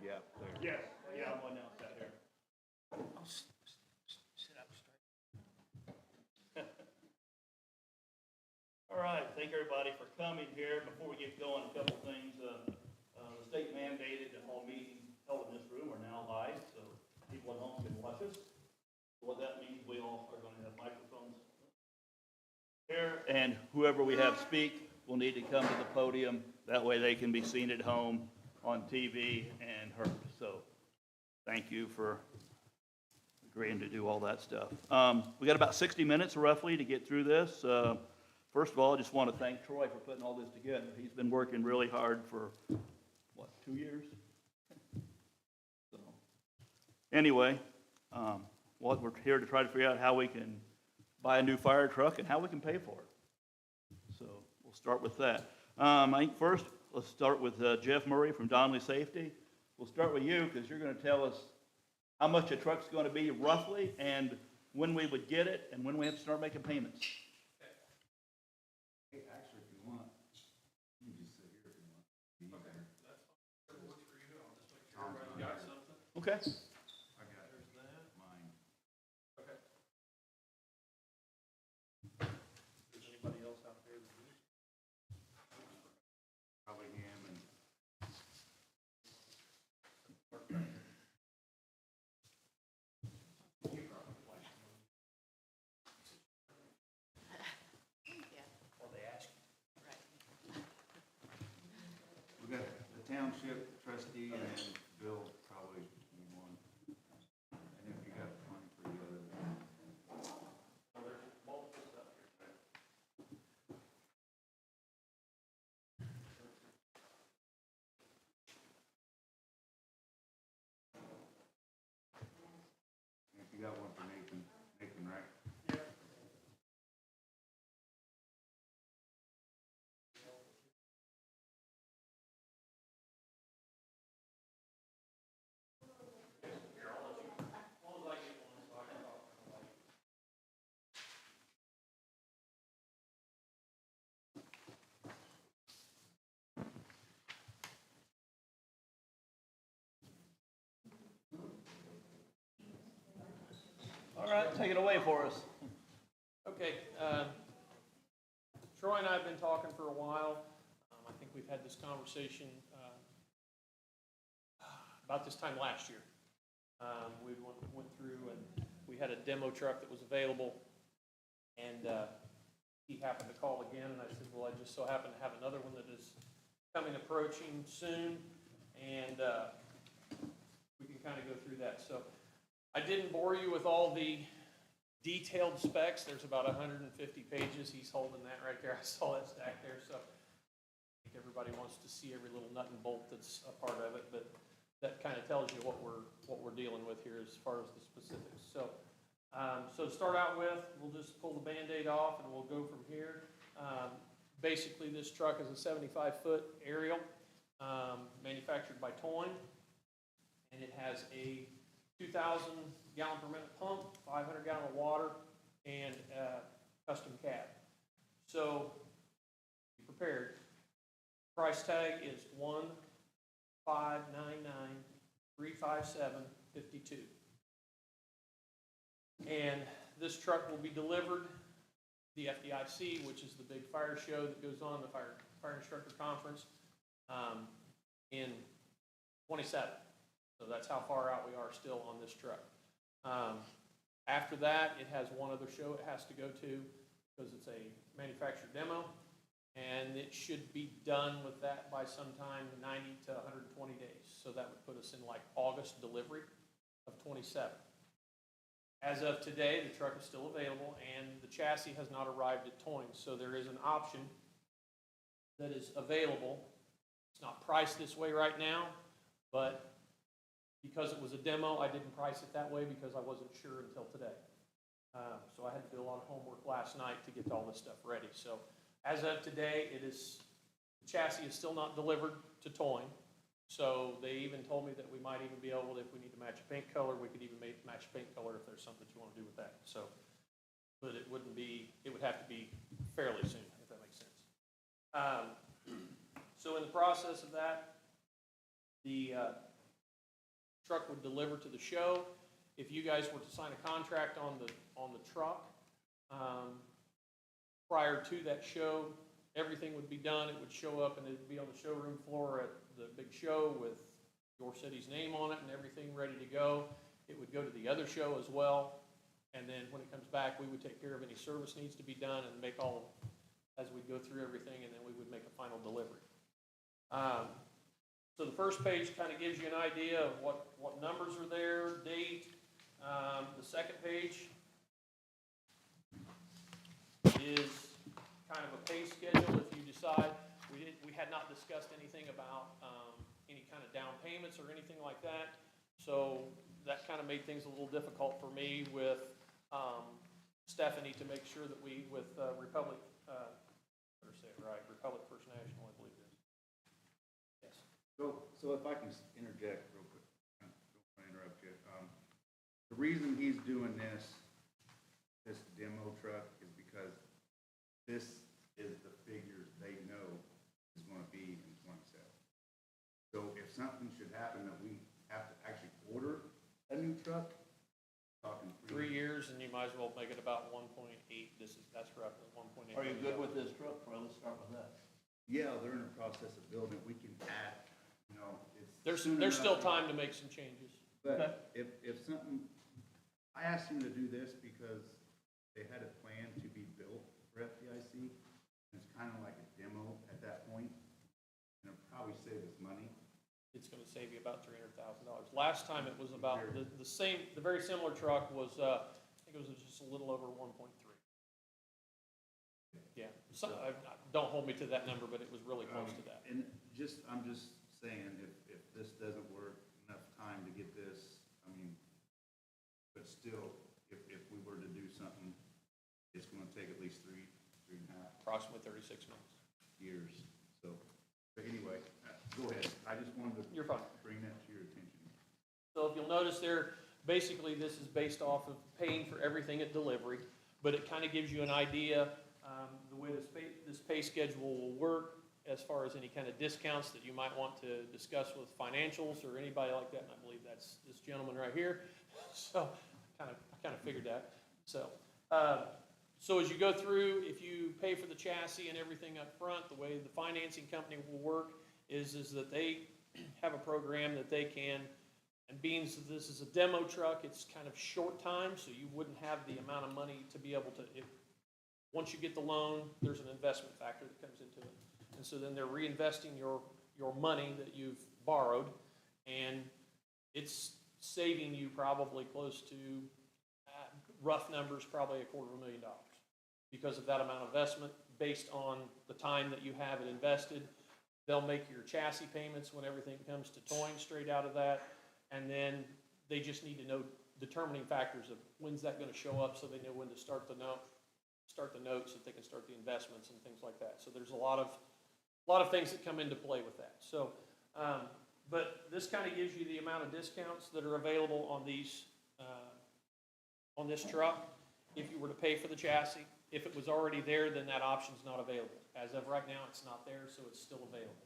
Yeah, there. Yes, yeah, I'm one now, sat here. I'll sit up straight. All right, thank everybody for coming here. Before we get going, a couple things. The state mandated that all meetings held in this room are now live, so people at home can watch us. So what that means, we all are going to have microphones here, and whoever we have speak will need to come to the podium. That way they can be seen at home on TV and heard. So thank you for agreeing to do all that stuff. We got about 60 minutes roughly to get through this. First of all, I just want to thank Troy for putting all this together. He's been working really hard for, 2 years? So, anyway, we're here to try to figure out how we can buy a new fire truck and how we can pay for it. So we'll start with that. I think first, let's start with Jeff Murray from Donnelly Safety. We'll start with you because you're going to tell us how much a truck's going to be roughly and when we would get it and when we have to start making payments. Hey, actually, if you want, you can just sit here if you want. Okay, that's fine. Whatever works for you. I'll just make sure everybody got something. Okay. I got There's that. mine. Okay. Does anybody else out there with me? Probably him and Or they ask you. we got the township trustee and then Bill probably need one. And if you got money for the other. Well, there's multiple stuff here. If you got one for Nathan, right? All right, take it away for us. Okay, Troy and I have been talking for a while. I think we've had this conversation about this time last year. We went through and we had a demo truck that was available, and he happened to call again, and I said, well, I just so happen to have another one that is approaching soon, and we can kind of go through that. So I didn't bore you with all the detailed specs. There's about 150 pages. He's holding that right there. I saw that stack there. So I think everybody wants to see every little nut and bolt that's a part of it, but that kind of tells you what we're dealing with here as far as the specifics. So so to start out with, we'll just pull the Band-Aid off and we'll go from here. Basically, this truck is a 75-foot aerial, manufactured by Toyne, and it has a 2,000 gallon per minute pump, 500 gallon of water, and custom cab. So be prepared. Price tag is $1,599,357.52. And this truck will be delivered to the FDIC, which is the big fire show that goes on, the fire instructor conference, in 27. So that's how far out we are still on this truck. After that, it has one other show it has to go to because it's a manufactured demo, and it should be done with that by sometime 90 to 120 days. So that would put us in like August delivery of 27. As of today, the truck is still available, and the chassis has not arrived at Toyne. So there is an option that is available. It's not priced this way right now, but because it was a demo, I didn't price it that way because I wasn't sure until today. So I had to do a lot of homework last night to get all this stuff ready. So as of today, the chassis is still not delivered to Toyne. So they even told me that we might even be able to, if we need to match a paint color, we could even match paint color if there's something you want to do with that. So, but it would have to be fairly soon, if that makes sense. So in the process of that, the truck would deliver to the show. If you guys were to sign a contract on the truck, prior to that show, everything would be done. It would show up and it'd be on the showroom floor at the big show with your city's name on it and everything ready to go. It would go to the other show as well. And then when it comes back, we would take care of any service needs to be done and make all, as we go through everything, and then we would make a final delivery. So the first page kind of gives you an idea of what numbers are there, date. The second page is kind of a pay schedule if you decide. We had not discussed anything about any kind of down payments or anything like that. So that kind of made things a little difficult for me with Stephanie to make sure that we, with Republic, better say it right, Republic First National, I believe it is. Yes. So if I can interject real quick, I don't want to interrupt you. The reason he's doing this demo truck is because this is the figures they know is going to be in 27. So if something should happen that we have to actually order a new truck, talking 3 years, and you might as well make it about 1.8. That's correct, 1.8. Are you good with this truck? Well, let's start with that. Yeah, they're in the process of building. We can add, you know, it's. There's soon still enough. time to make some changes. But if something, I asked him to do this because they had a plan to be built for FDIC. And it's kind of like a demo at that point, and it'll probably save us money. It's gonna save you about $300,000. Last time it was about, the very similar truck was, I think it was just a little over 1.3. Yeah, so, don't hold me to that number, but it was really close to that. And I'm just saying, if this doesn't work, enough time to get this, I mean, but still, if we were to do something, it's gonna take at least three and a half Approximately 36 months. years. So, but anyway, go ahead. I just wanted to You're fine. bring that to your attention. So if you'll notice there, basically this is based off of paying for everything at delivery, but it kind of gives you an idea, the way this pay schedule will work as far as any kind of discounts that you might want to discuss with financials or anybody like that, and I believe that's this gentleman right here. So I kind of figured that. So as you go through, if you pay for the chassis and everything up front, the way the financing company will work is that they have a program that they can, and being that this is a demo truck, it's kind of short time, so you wouldn't have the amount of money to be able to, once you get the loan, there's an investment factor that comes into it. And so then they're reinvesting your money that you've borrowed, and it's saving you probably close to, rough numbers, probably $250,000 because of that amount of investment based on the time that you have it invested. They'll make your chassis payments when everything comes to towing straight out of that, and then they just need to know determining factors of when's that going to show up so they know when to start the notes, that they can start the investments and things like that. So there's a lot of things that come into play with that. So, but this kind of gives you the amount of discounts that are available on these, on this truck. If you were to pay for the chassis, if it was already there, then that option's not available. As of right now, it's not there, so it's still available.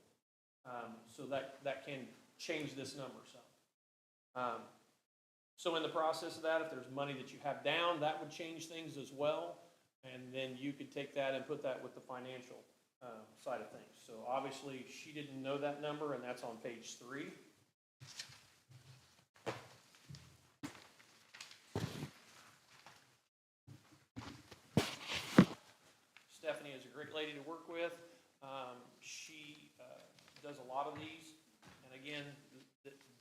So that can change this number some. So in the process of that, if there's money that you have down, that would change things as well. And then you could take that and put that with the financial side of things. So obviously, she didn't know that number, and that's on page 3. Stephanie is a great lady to work with. She does a lot of these. And again,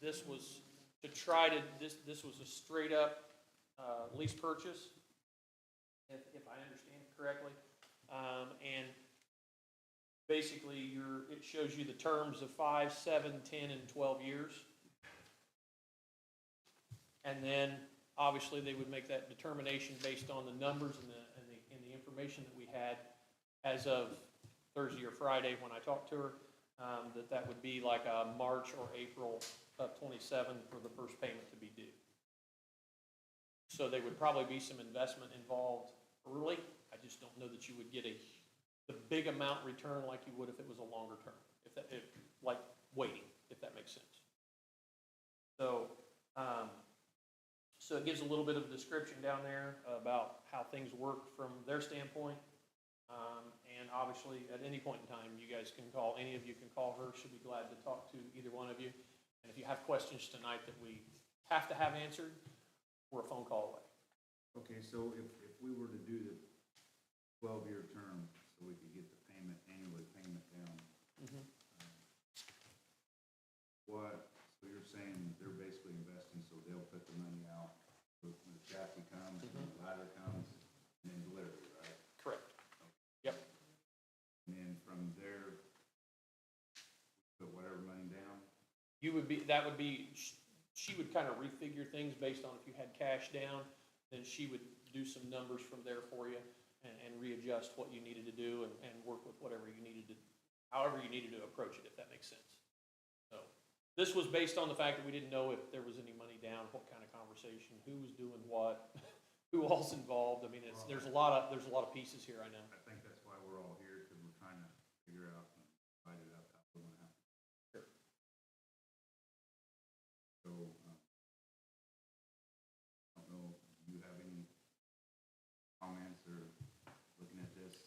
this was to try to, this was a straight up lease purchase, if I understand it correctly. And basically, it shows you the terms of 5, 7, 10, and 12 years. And then, obviously, they would make that determination based on the numbers and the information that we had as of Thursday or Friday when I talked to her, that would be like a March or April of 27 for the first payment to be due. So there would probably be some investment involved early. I just don't know that you would get the big amount return like you would if it was a longer term, like waiting, if that makes sense. So So it gives a little bit of description down there about how things work from their standpoint. And obviously, at any point in time, you guys can call, any of you can call her. She'll be glad to talk to either one of you. And if you have questions tonight that we have to have answered, we're a phone call away. Okay, so if we were to do the 12-year term, so we could get the payment, annual payment down, so you're saying they're basically investing, so they'll put the money out when the chassis comes, and the ladder comes, and then delivery, right? Correct. Yep. And then from there, put whatever money down? She would kind of refigure things based on if you had cash down, then she would do some numbers from there for you and readjust what you needed to do and work with whatever you needed to, however you needed to approach it, if that makes sense. So this was based on the fact that we didn't know if there was any money down, what kind of conversation, who was doing what, who all's involved. I mean, there's a lot of pieces here, I know. I think that's why we're all here, because we're trying to figure out and fight it out how we want to happen. Sure. So, I don't know, do you have any comments or looking at this?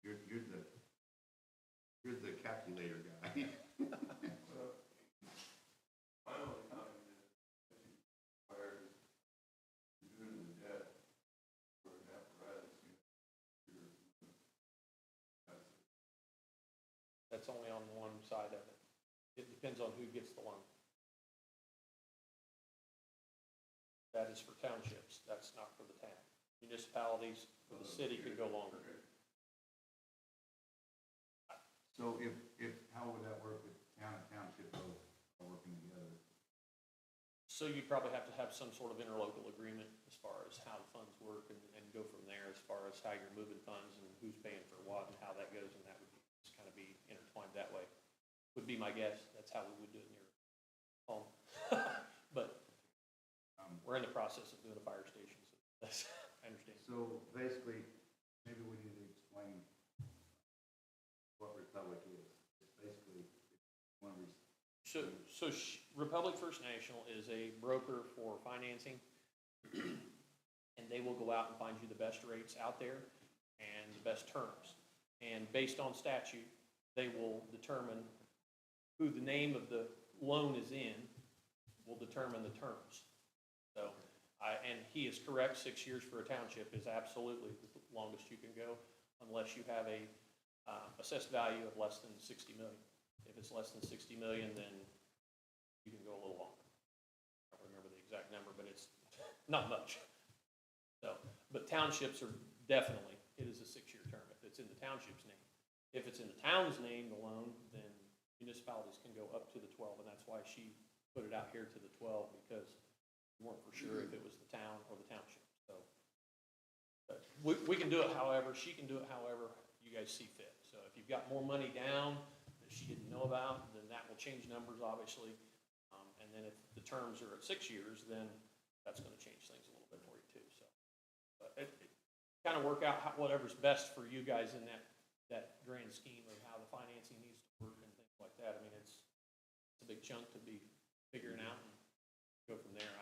You're the calculator guy. My only comment is, if you require due to the debt for an apparatus, That's only on one side of it. It depends on who gets the loan. That is for townships, that's not for the town. Municipalities, for the city could go longer. So how would that work if town and township both are working together? So you'd probably have to have some sort of interlocal agreement as far as how the funds work and go from there as far as how you're moving funds and who's paying for what and how that goes, and that would just kind of be intertwined that way. Would be my guess. That's how we would do it in your home. But we're in the process of doing a fire station, so that's, I understand. So basically, maybe we need to explain what Republic is. It's basically one of these. Republic First National is a broker for financing, and they will go out and find you the best rates out there and the best terms. And based on statute, they will determine who the name of the loan is in, will determine the terms. So, and he is correct, 6 years for a township is absolutely the longest you can go, unless you have a assessed value of less than 60 million. If it's less than 60 million, then you can go a little longer. I don't remember the exact number, but it's not much. So, but townships are definitely, it is a 6-year term if it's in the township's name. If it's in the town's name, the loan, then municipalities can go up to the 12, and that's why she put it out here to the 12, because we weren't for sure if it was the town or the township. So, but we can do it however, she can do it however you guys see fit. So if you've got more money down that she didn't know about, then that will change numbers, obviously. And then if the terms are at 6 years, then that's going to change things a little bit for you too. So, but it kind of work out whatever's best for you guys in that grand scheme of how the financing needs to work and things like that. I mean, it's a big chunk to be figuring out and go from there.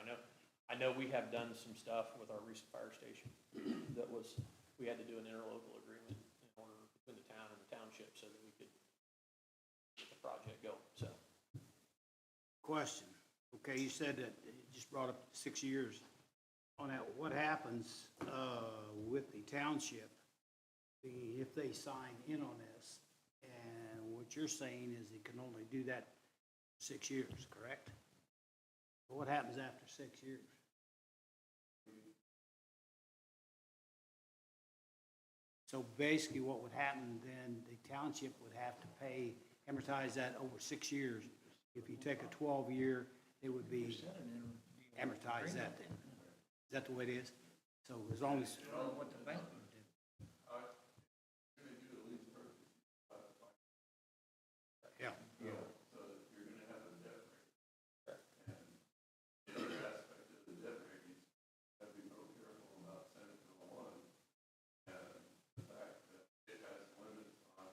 I know we have done some stuff with our recent fire station that was, we had to do an interlocal agreement in order between the town and the township so that we could get the project going. So, Question. Okay, you said that you just brought up 6 years. On that, what happens with the township if they sign in on this? And what you're saying is they can only do that 6 years, correct? What happens after 6 years? So basically what would happen then, the township would have to pay, amortize that over 6 years. If you take a 12-year, it would be amortize that then. Is that the way it is? So as long as, What the bank would do. you're gonna do the lease purchase. yeah. So you're gonna have a debt rate. And the other aspect of the debt rate is you have to be real careful about Senate Bill 1 and the fact that it has limits on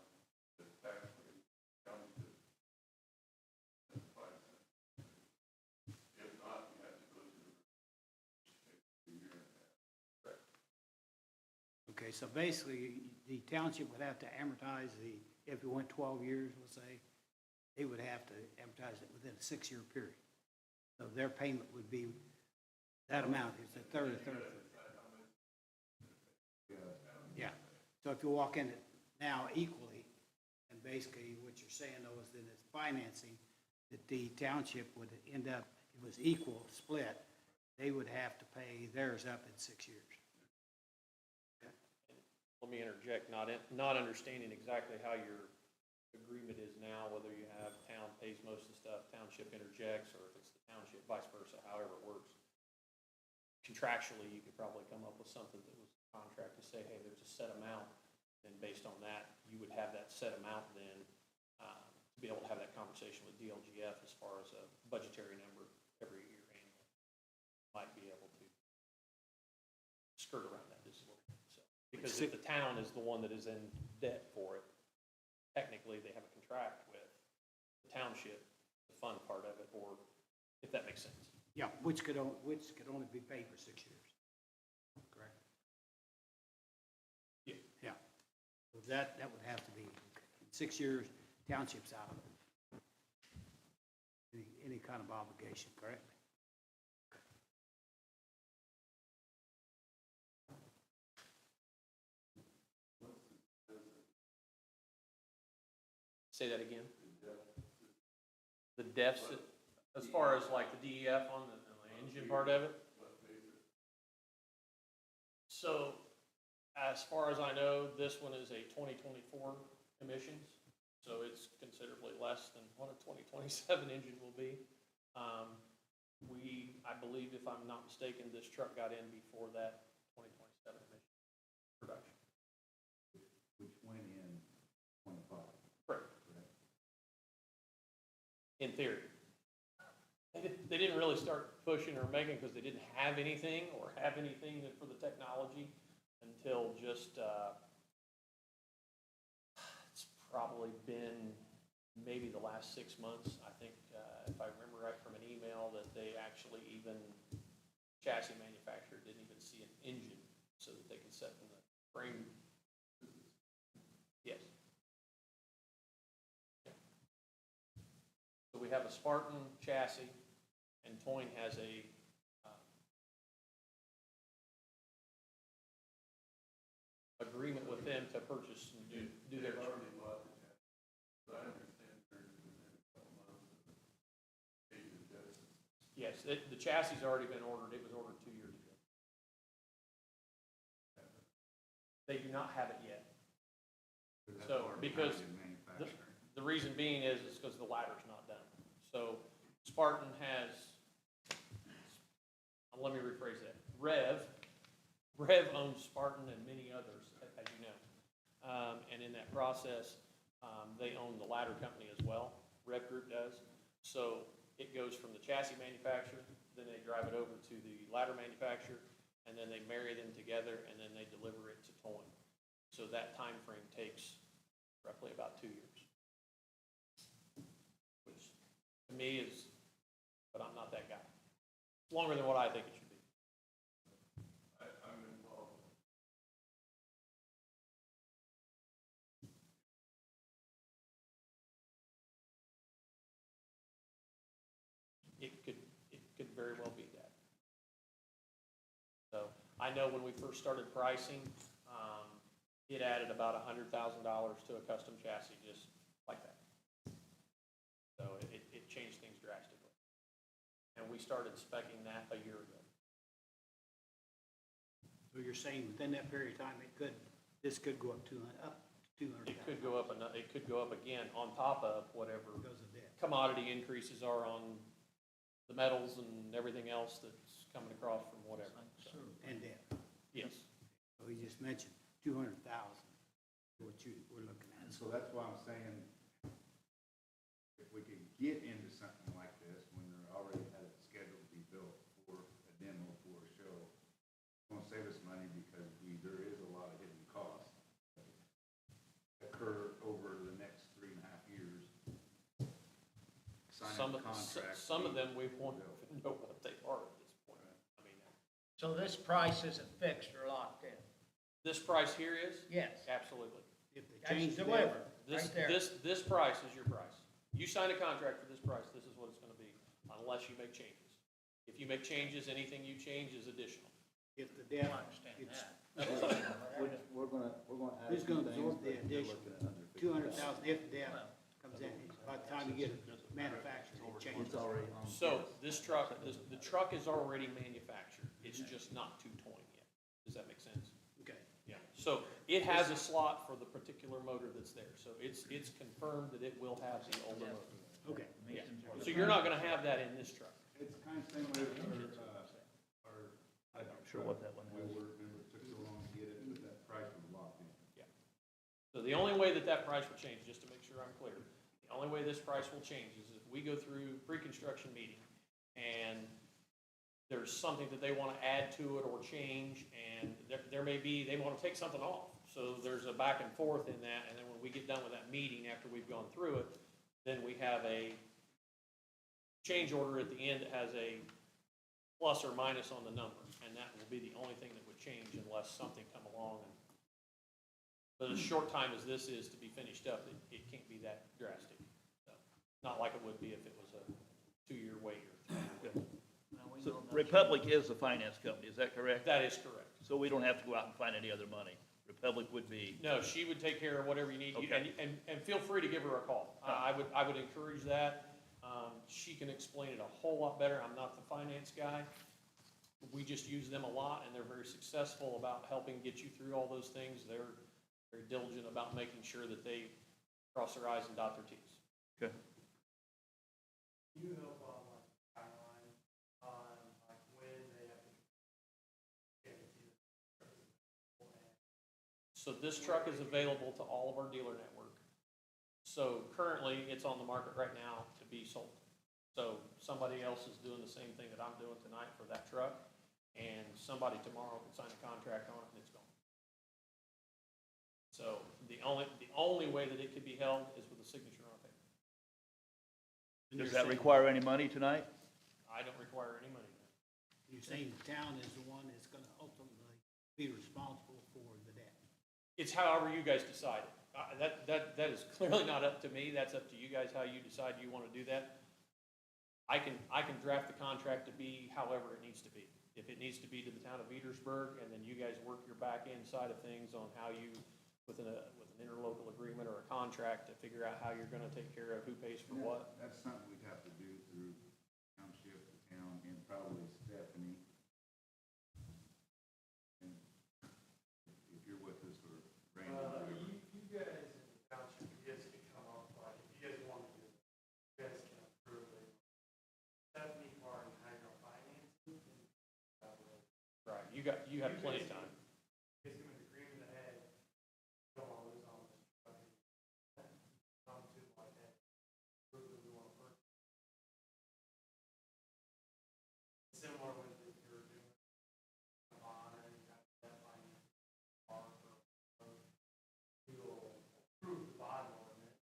the tax rate county to 5 cents. If not Okay, so basically, the township would have to amortize if it went 12 years, let's say, they would have to amortize it within a 6-year period. So their payment would be that amount, it's a third. Yeah, so if you walk in it now equally, and basically what you're saying though is that it's financing, that the township would end up, it was equal split, they would have to pay theirs up in 6 years. Let me interject, not understanding exactly how your agreement is now, whether you have town pays most of the stuff, township interjects, or if it's the township, vice versa, however it works. Contractually, you could probably come up with something that was a contract to say, hey, there's a set amount, and based on that, you would have that set amount then to be able to have that conversation with DLGF as far as a budgetary number every year annually. Might be able to skirt around that this way. So, because if the town is the one that is in debt for it, technically they have a contract with the township to fund part of it, or if that makes sense. Yeah, which could only be paid for 6 years, correct? Yeah. Yeah, so that would have to be, in 6 years, township's out of it. Any kind of obligation, correct? Say that again? The deficit, as far as like the DEF on the engine part of it? So, as far as I know, this one is a 2024 emissions, so it's considerably less than what a 2027 engine will be. I believe, if I'm not mistaken, this truck got in before that 2027 emission production. Which went in 25. Correct. In theory. They didn't really start pushing or making because they didn't have anything or have anything for the technology until just, it's probably been maybe the last 6 months. I think, if I remember right from an email, that they actually even, chassis manufacturer didn't even see an engine so that they could set in the frame. Yes. So we have a Spartan chassis, and Toyne has a agreement with them to purchase and do their. Already bought the chassis. But I understand there's within a couple months of age adjustment. Yes, the chassis has already been ordered. It was ordered 2 years ago. They do not have it yet. So, because the reason being is because the ladder's not done. So Spartan has, let me rephrase that. Rev owns Spartan and many others, as you know. And in that process, they own the ladder company as well. Rev Group does. So it goes from the chassis manufacturer, then they drive it over to the ladder manufacturer, and then they marry them together, and then they deliver it to Toyne. So that time frame takes roughly about 2 years. Which to me is, but I'm not that guy. It's longer than what I think it should be. I'm involved. It could very well be that. So I know when we first started pricing, it added about $100,000 to a custom chassis, just like that. So it changed things drastically. And we started speccing that a year ago. So you're saying within that period of time, this could go up to 200,000? It could go up, it could go up again on top of whatever Because of that. commodity increases are on the metals and everything else that's coming across from whatever. So, And debt. yes. So he just mentioned 200,000, what you were looking at. And so that's why I'm saying, if we could get into something like this, when they're already had it scheduled to be built for a demo, for a show, it's gonna save us money because there is a lot of hidden costs that occur over the next 3.5 years. Signing contracts. Some of them we won't even know what they are at this point. I mean, So this price isn't fixed or locked in? This price here is? Yes, Absolutely. If they that's change the delivered, This, right there. this price is your price. You sign a contract for this price, this is what it's gonna be, unless you make changes. If you make changes, anything you change is additional. if the debt, I understand it's that. We're gonna add Who's some gonna things, absorb the but you're addition? looking at under 200,000, if the debt Well, comes in, by the time you get it manufactured, it changes. It's already on. So this truck, the truck is already manufactured, it's just not two-towing yet. Does that make sense? Okay. Yeah. So it has a slot for the particular motor that's there, so it's confirmed that it will have the older motor. Okay. Yeah. So you're not gonna have that in this truck. It's kind of same way with our. I'm not sure what that one We were, remember, it took so long to get it, but that price was locked in. So the only way that price will change, just to make sure I'm clear, the only way this price will change is if we go through pre-construction meeting and there's something that they want to add to it or change, and there may be, they want to take something off. So there's a back and forth in that, and then when we get done with that meeting, after we've gone through it, then we have a change order at the end that has a plus or minus on the number, and that will be the only thing that would change unless something come along. But as short time as this is to be finished up, it can't be that drastic. So, not like it would be if it was a 2-year wait or 3-year. Now, we So know about Republic is the finance company, is that correct? That is correct. So we don't have to go out and find any other money. Republic would be, No, she would take care of whatever you need, Okay. and feel free to give her a call. I would encourage that. She can explain it a whole lot better. I'm not the finance guy. We just use them a lot, and they're very successful about helping get you through all those things. They're very diligent about making sure that they cross their i's and dot their t's. okay. You know about like timeline on like when they have to guarantee the. So this truck is available to all of our dealer network. So currently, it's on the market right now to be sold. So somebody else is doing the same thing that I'm doing tonight for that truck, and somebody tomorrow can sign a contract on it and it's gone. So the only way that it could be held is with a signature on paper. Does that require any money tonight? I don't require any money. You're saying the town is the one that's gonna ultimately be responsible for the debt. It's however you guys decide. That is clearly not up to me. That's up to you guys, how you decide you want to do that. I can draft the contract to be however it needs to be. If it needs to be to the town of Veedersburg, and then you guys work your back end side of things on how you, with an interlocal agreement or a contract, to figure out how you're gonna take care of who pays for what. That's something we'd have to do through township, the town, and probably Stephanie. And if you're with us or Randy. whatever. You guys in the township, you guys can come up, like, if you guys want to do it, you guys can approve it. Stephanie part and hydro financing. Right, you have plenty of time. You guys give an agreement ahead, don't want to lose on this. Come to like that, prove that we want to purchase. Similar with if you're doing a bond and you got that finance. You'll approve the bond ordinance.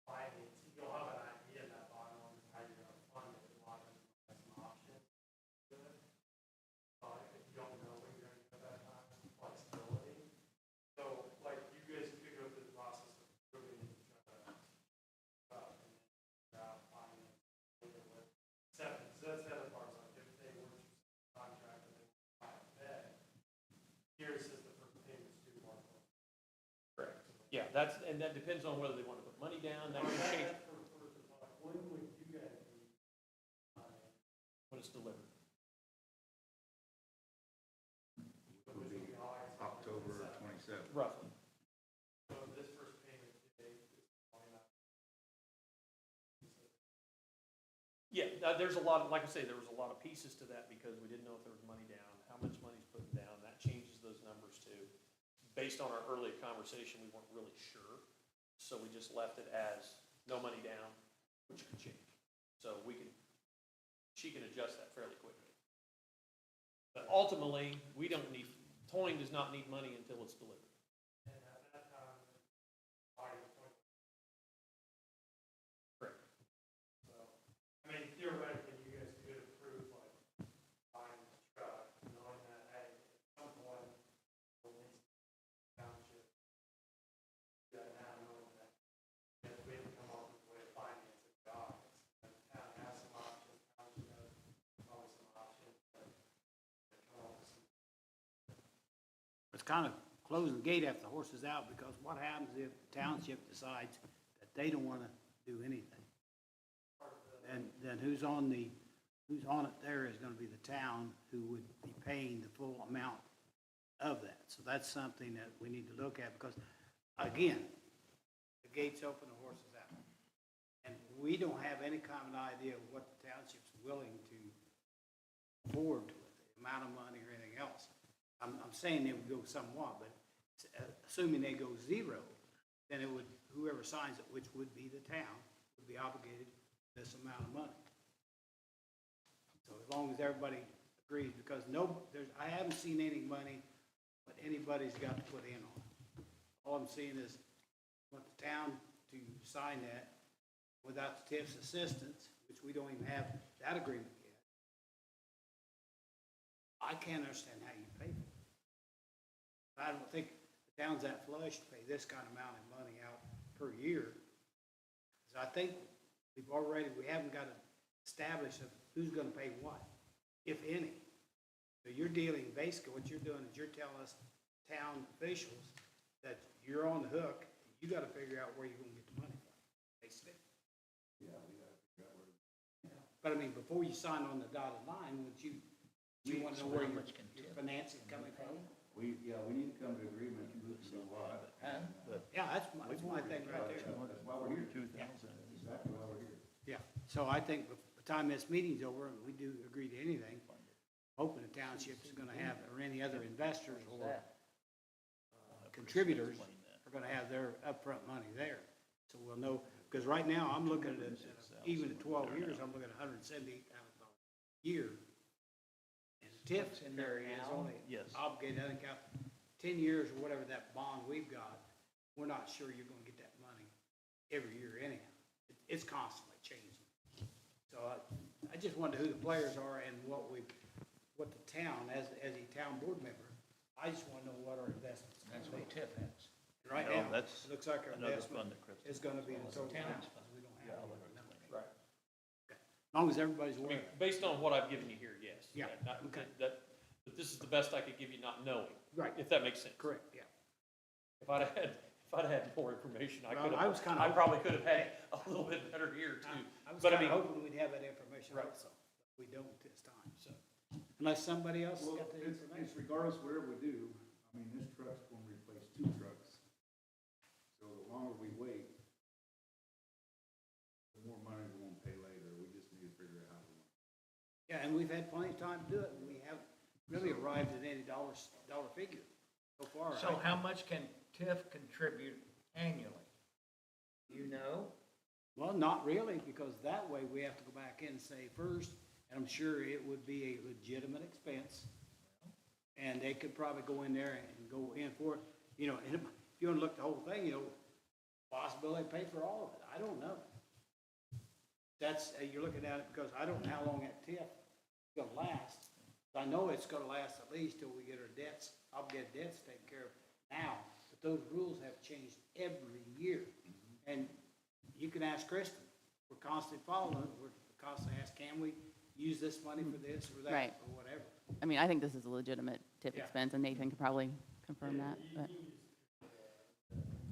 Finance, you'll have an idea in that bond ordinance, how you're gonna fund it, a lot of them have some options to it. If you don't know when you're gonna get that time, flexibility. So, like, you guys could go through the process of approving and try to, and then figure out finance, later with acceptance. That's the other part, like, if they were to contract and they buy a bed, here's the first payment's due March 1. Correct. Yeah, and that depends on whether they want to put money down, that can change When would you guys be, when it's delivered. Would be October 27th. Roughly. so this first payment date is 29? Yeah, there's a lot, like I say, there was a lot of pieces to that because we didn't know if there was money down, how much money's put down, that changes those numbers too. Based on our earlier conversation, we weren't really sure, so we just left it as no money down, which could change. So she can adjust that fairly quickly. But ultimately, towing does not need money until it's delivered. And at that time, already appointed. Correct. So, I mean, theoretically, you guys could approve, like, buying this truck, knowing that, hey, at some point, we'll need kind of closing the gate after the horse is out, because what happens if the township decides that they don't want to do anything? And then who's on it there is going to be the town who would be paying the full amount of that. So that's something that we need to look at, because, again, the gate's open, the horse is out. And we don't have any kind of idea of what the township's willing to afford to it, the amount of money or anything else. I'm saying they would go somewhat, but assuming they go zero, then it would, whoever signs it, which would be the town, would be obligated to this amount of money. So as long as everybody agrees, because I haven't seen any money, but anybody's got to put in on it. All I'm seeing is want the town to sign that without the TIF's assistance, which we don't even have that agreement yet. I can't understand how you pay for it. I don't think the town's that flush to pay this kind of amount of money out per year. So I think we haven't got to establish who's going to pay what, if any. So you're dealing, basically what you're doing is you're telling us town officials that you're on the hook, you got to figure out where you're going to get the money from, basically. Yeah, we gotta figure out where. But I mean, before you sign on the dotted line, would you want to know where your financing coming from? We need to come to agreement who's to do what. Yeah, that's my thing right there. That's why we're here. Exactly why we're here. Yeah, so I think by the time this meeting's over, and we do agree to anything, hoping the township is gonna have, or any other investors or contributors are gonna have their upfront money there. So we'll know, because right now, I'm looking at it, even at 12 years, I'm looking at $178,000 a year. And TIF area is only obligated, I think, out 10 years or whatever that bond we've got, we're not sure you're gonna get that money every year anyhow. It's constantly changing. So I just wonder who the players are and what the town, as a town board member, I just want to know what our investments are. That's what TIF has. Right No, now, that's it looks like our another investment fund that Chris- is going to be the total Town's amount, fund. because we don't have any number. Right. Okay. As long as everybody's I mean, aware. based on what I've given you here, yes. Yeah, Not- okay. That this is the best I could give you, not knowing. Right. If that makes sense. Correct, yeah. If I'd had more information, I Well, could have. I was kinda I probably could have had a little bit better here too. I was But I kind of mean, hoping we'd have that information Right. also, but we don't this time, so. Unless somebody else has Well, got the it's information. regardless of whatever we do, I mean, this truck's gonna replace 2 trucks. So the longer we wait, the more money we're gonna pay later. We just need to figure out how to. Yeah, and we've had plenty of time to do it, and we haven't really arrived at any dollar figure so far. So how much can TIF contribute annually? You know? Well, not really, because that way we have to go back in and say first, and I'm sure it would be a legitimate expense. And they could probably go in there and go in for it, and if you want to look at the whole thing, possibility to pay for all of it, I don't know. That's, you're looking at it because I don't know how long that TIF is gonna last. I know it's gonna last at least till we get our debts, obligated debts taken care of now, but those rules have changed every year. And you can ask Kristen, we're constantly following it, we're constantly asking, can we use this money for this or that, Right. or whatever? I mean, I think this is a legitimate TIF Yeah. expense, and Nathan could probably confirm that, but.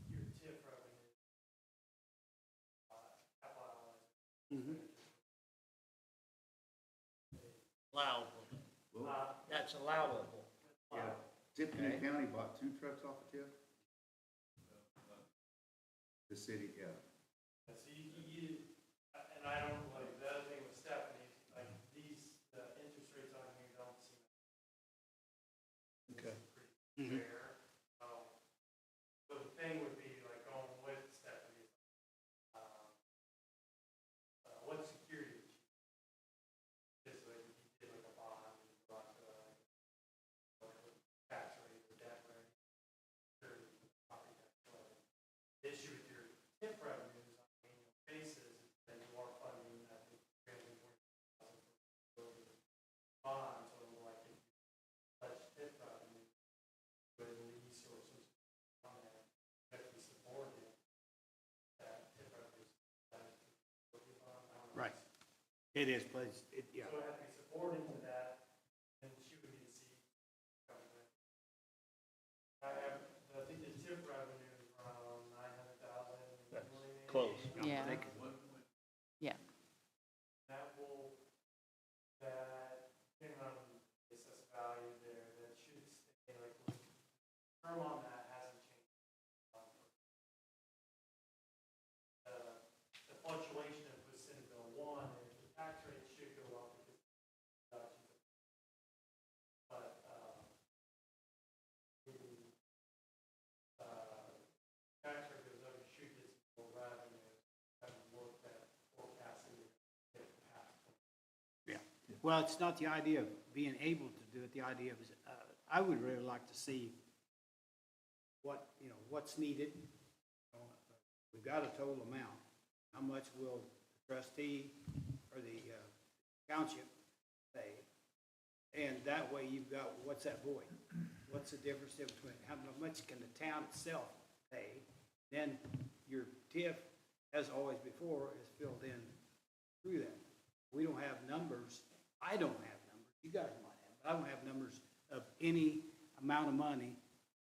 Your TIF revenue, capitalize. Allowable. Well, That's allowable. yeah, Tiffany Okay. County bought 2 trucks off of TIF? The city, yeah. So and I don't, like, the other thing with Stephanie, like, the interest rates on here don't seem. Okay. Pretty fair. So the thing would be, like, going with Stephanie, what security? Just like, if you did like a bond, like, tax rate or debt rate, security, property tax rate. The issue with your TIF revenues on an annual basis is that you are funding, I think, $340,000 for the bond, so like if you pledge TIF revenue with lease or some on there, you have to be subordinate that TIF revenue. Right. It is, but yeah. So it has to be subordinate to that, and she would need to see. close. Yeah. They could- Yeah. That will, that, depending on the assessed value there, that should stay, like, the term on that hasn't changed. The fluctuation of percent bill one, and the tax rate should go up because of deductions. But, the, tax rate goes up, you should get some more revenue, having worked that forecasting to get past. Yeah. Well, it's not the idea of being able to do it, the idea of, I would really like to see what, you know, what's needed. We've got a total amount. How much will the trustee or the township pay? And that way you've got, what's that void? What's the difference between, how much can the town itself pay? Then your TIF, as always before, is filled in through that. We don't have numbers. I don't have numbers. You guys might have, but I don't have numbers of any amount of money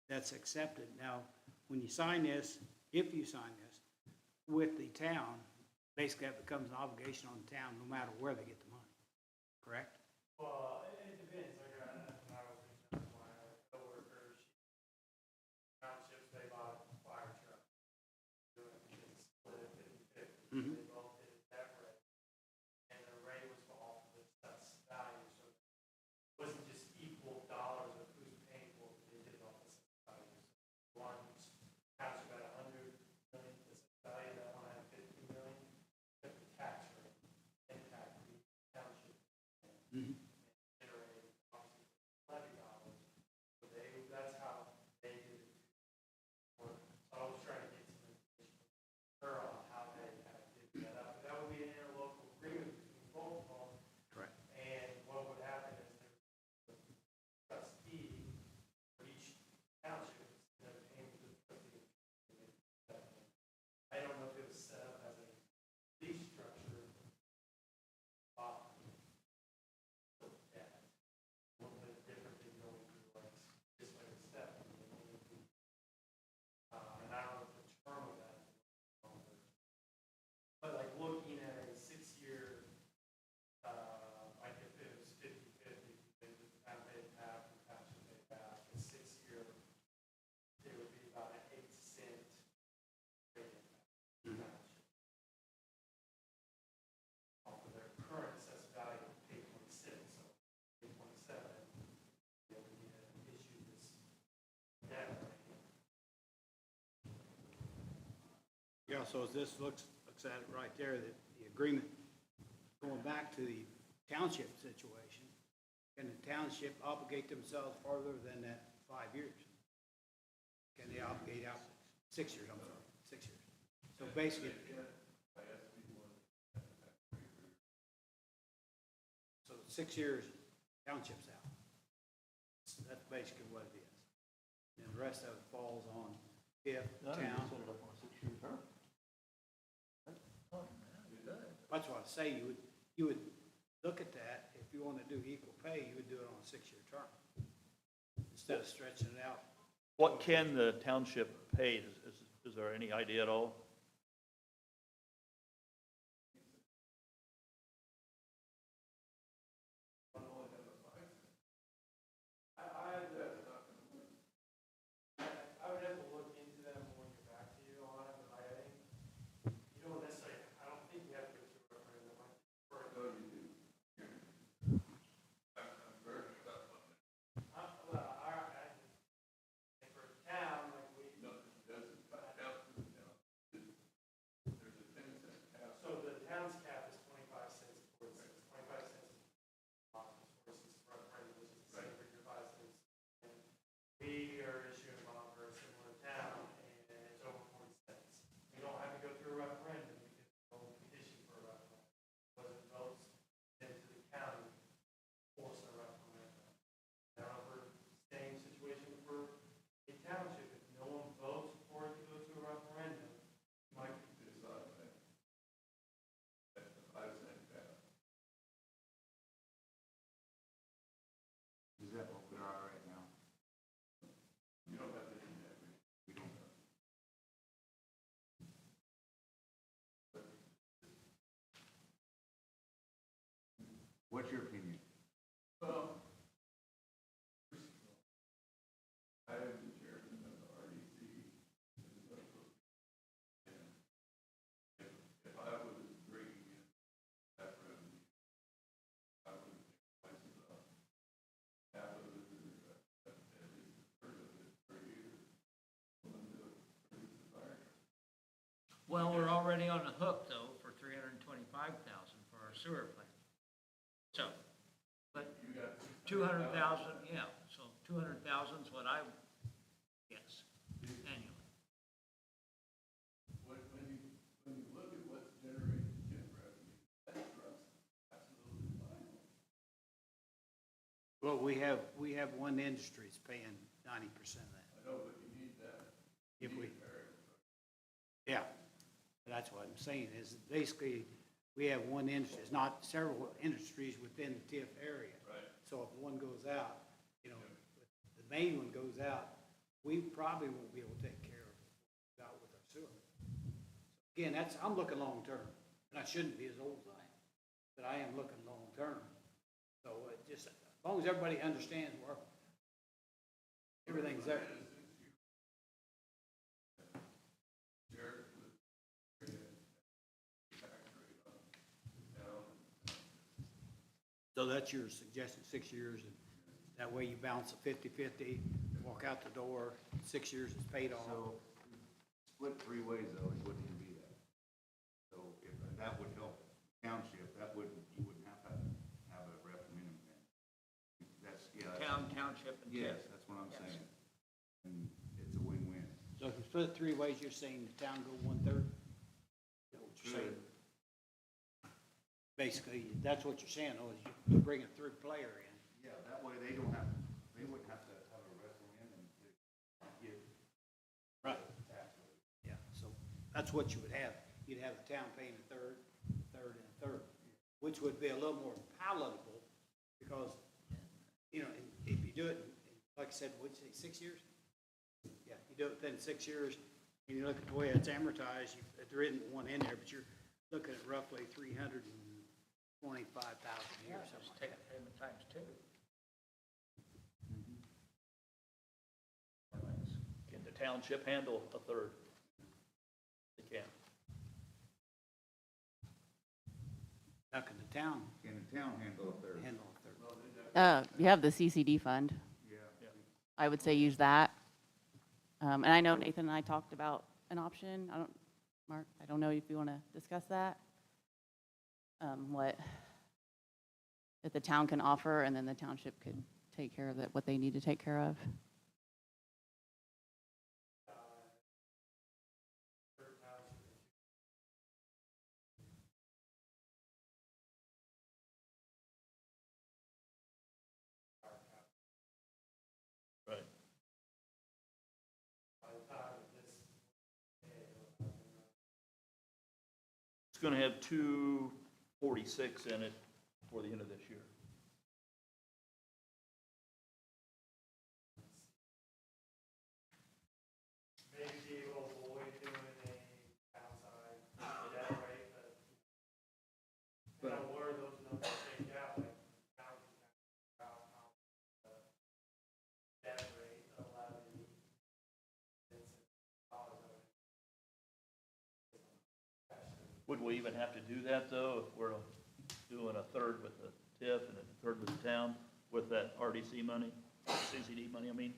that's accepted. Now, when you sign this, if you sign this with the town, basically that becomes an obligation on the town no matter where they get the money, correct? Well, it depends, like, when I was reaching out to my coworker, townships, they bought a fire truck. Doing it, split it 50/50. Mhm. They both did it that way. And the rate was for all of the assessed value, so it wasn't just equal dollars of who's paying for it, they did it off the assessed value. So one township had 100 million assessed value, that one had 50 million, but the tax rate impact the township. Mhm. Generated obviously levy dollars, so they, that's how they did it. So I was trying to get some information from her on how they kind of did that up. But that would be an interlocal agreement between both of them, Correct. and what would happen is the trustee for each township, instead of paying to the trustee. I don't know if it was set up as a lease structure. Yeah. A little bit different than going through like just like a step. And I don't know if the term of that is longer. But like looking at a 6-year, like if it was 50/50, they would have paid half, and half should pay half. A 6-year, it would be about an 8-cent rate impact. Off of their current assessed value of 8.6, so 8.7, they would need to issue this debt rate. Yeah, so as this looks at it right there, that the agreement, going back to the township situation, can the township obligate themselves farther than that 5 years? Can they obligate out 6 years, I'm sorry, 6 years? So basically, so 6 years, township's out. So that's basically what it is. And the rest of it falls on if the town. Set it up on a 6-year term. That's what I say, you would look at that, if you want to do equal pay, you would do it on a 6-year term. Instead of stretching it out. What can the township pay? Is there any idea at all? I would have to look into that more and get back to you on it, but I think, you don't necessarily, I don't think you have to go through a referendum. No, you do. I'm very tough on that. Well, and for a town, like we, No, it doesn't cut down to the town. The already on the hook, though, for $325,000 for our sewer plant. So, but 200,000, yeah, so 200,000 is what I guess annually. When you look at what's generating TIF revenue, that truck's absolutely fine. Well, we have one industry that's paying 90% of that. I know, but you need that. If You we, need a variable. yeah, that's what I'm saying, is basically, we have one industry, it's not several industries within the TIF area. Right. So if one goes out, you know, if the main one goes out, we probably won't be able to take care of it out with our sewer. Again, I'm looking long-term, and I shouldn't be as old as I am, but I am looking long-term. So just, as long as everybody understands where everything's there. So that's your suggestion, 6 years, and that way you bounce a 50-50, walk out the door, 6 years is paid off. So, split 3 ways though, it wouldn't even be that. So if, that would help township, you wouldn't have to have a referendum then. That's, yeah. Township and Yes, TIF. that's what I'm Yes. saying. And it's a win-win. So if you split it 3 ways, you're saying the town go 1/3? Is that what you're saying? Good. Basically, that's what you're saying, though, is you bring a third player in. Yeah, that way they wouldn't have to have a referendum to get Right. tax rate. Yeah, so that's what you would have. You'd have the town paying a third, and a third, which would be a little more palatable, because, you know, if you do it, like I said, what'd you say, 6 years? Yeah, you do it within 6 years, and you look at the way it's amortized, there isn't one in there, but you're looking at roughly 325,000 a year, or something Just like take that. it payment times 2. Can the township handle a third? They can. How can the town Can the town handle a third? handle a third? You have the CCD fund. Yeah. I would say use that. And I know Nathan and I talked about an option. Mark, I don't know if you want to discuss that. What that the town can offer, and then the township could take care of it, what they need to take care of. Right. It's gonna have 246 in it before the end of this year. Maybe we'll avoid doing a downside debt rate, but you know, where those numbers shake out, like, town can figure out how the debt rate, the levy, Would we even have to do that, though, if we're doing a third with the TIF and a third with the town, with that RDC money, CCD money, I mean?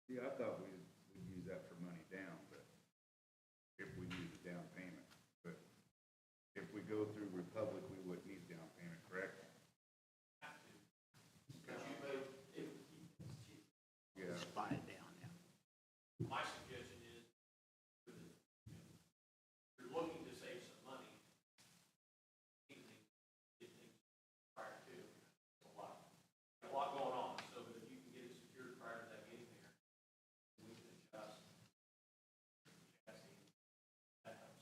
Yeah, I thought we'd use that for money down, but if we need a down payment. But if we go through Republic, we wouldn't need down payment, correct? Yeah. Just buy it down, yeah. My suggestion is, if you're looking to save some money, get things prior to, it's a lot going on, so that if you can get it secured prior to that getting there, we can adjust. That helps.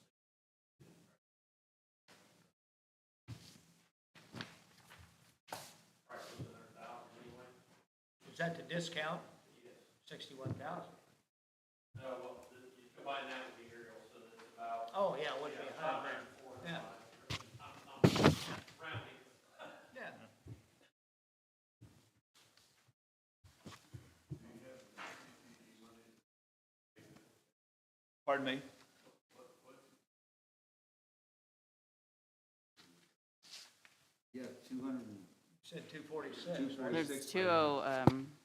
Price was $100,000 anyway. Is that the discount? Yes. 61,000. No, well, you combine that with the aerial, so that it's about. Oh, yeah, it would be About 100. 104. Yeah. I'm rounding. Yeah. Pardon me? Yeah, 200. Said 246. Two forty- There's 46 20,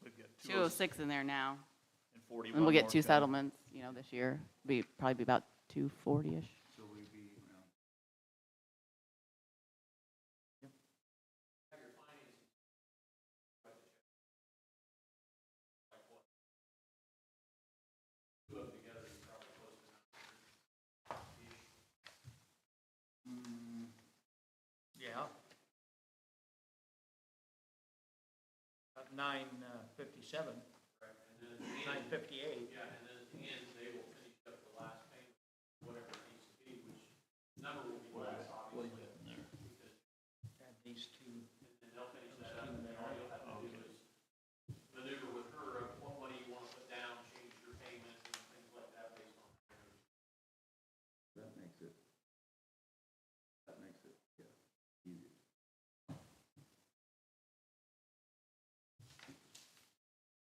We've got 206 in there now. and 41 And we'll get more two coming. settlements, you know, this year, probably be about 240-ish. So we'd be around. Yeah. About 957, 958. Yeah, and then at the end, they will finish up the last payment, whatever it needs to be, which number will be less, obviously. Add these two. And they'll finish that up, and then all you'll have to do is maneuver with her of what money you want to put down, change your payment, and things like that based on. That makes it, yeah, easier.